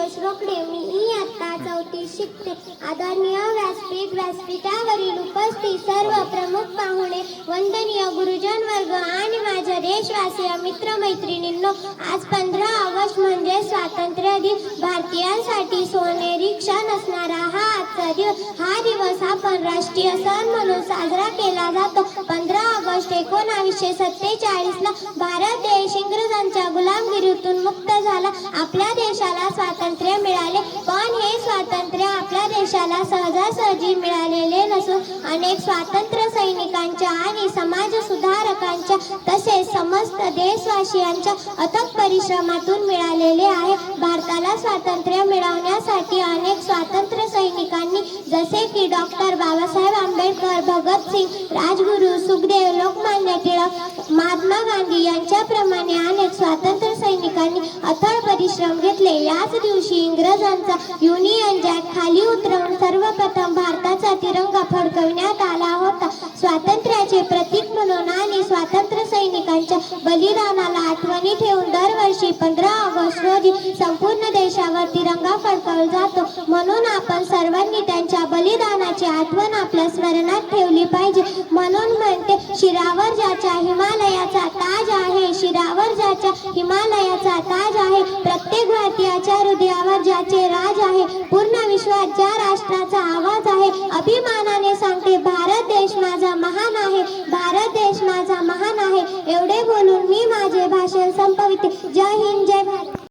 संतोष रोकडे. मी इयत्ता 4थीत शिकते. आदरणीय व्यासपीठावरील उपस्थित सर्व प्रमुख पाहुणे, वंदनीय गुरुजन वर्ग आणि माझ्या देशवासीय मित्रमैत्रिणींनो, आज 15 ऑगस्ट म्हणजे स्वातंत्र्य दिन. भारतीयांसाठी सोनेरी क्षण असणारा हा आजचा दिवस. हा दिवस आपण राष्ट्रीय सण म्हणून साजरा केला जातो. 15 ऑगस्ट 1947 ला भारत देश इंग्रजांच्या गुलामगिरीतून मुक्त झाला. आपल्या देशाला स्वातंत्र्य मिळाले, पण हे स्वातंत्र्य आपल्या देशाला सहजासहजी मिळालेले नसून अनेक स्वातंत्र्य सैनिकांच्या आणि समाज सुधारकांच्या तसेच समस्त देशवासियांच्या अथक परिश्रमातून मिळालेले आहे. भारताला स्वातंत्र्य मिळवण्यासाठी अनेक स्वातंत्र्य सैनिकांनी जसे की डॉक्टर बाबासाहेब आंबेडकर, भगतसिंग, राजगुरू, सुखदेव, लोकमान्य टिळक, महात्मा गांधी यांच्याप्रमाणे अनेक स्वातंत्र्य सैनिकांनी अथक परिश्रम घेतले. याच दिवशी इंग्रजांचा युनियन जॅक खाली उतरवून सर्वप्रथम भारताचा तिरंगा फडकविण्यात आला होता. स्वातंत्र्याचे प्रतीक म्हणून आणि स्वातंत्र्य सैनिकांच्या बलिदानाला आठवणी ठेवून दरवर्षी 15 ऑगस्ट रोजी संपूर्ण देशावर तिरंगा फडकवला जातो. म्हणून आपण सर्वांनी त्यांच्या बलिदानाची आठवण आपल्या स्मरणात ठेवली पाहिजे. म्हणून म्हणते, शिरावर ज्याच्या हिमालयाचा ताज आहे, शिरावर ज्याच्या हिमालयाचा ताज आहे, प्रत्येक भारतीयाच्या हृदयावर ज्याचे राज आहे, पूर्ण विश्वात ज्या राष्ट्राचा आवाज आहे, अभिमानाने सांगते, भारत देश माझा महान आहे.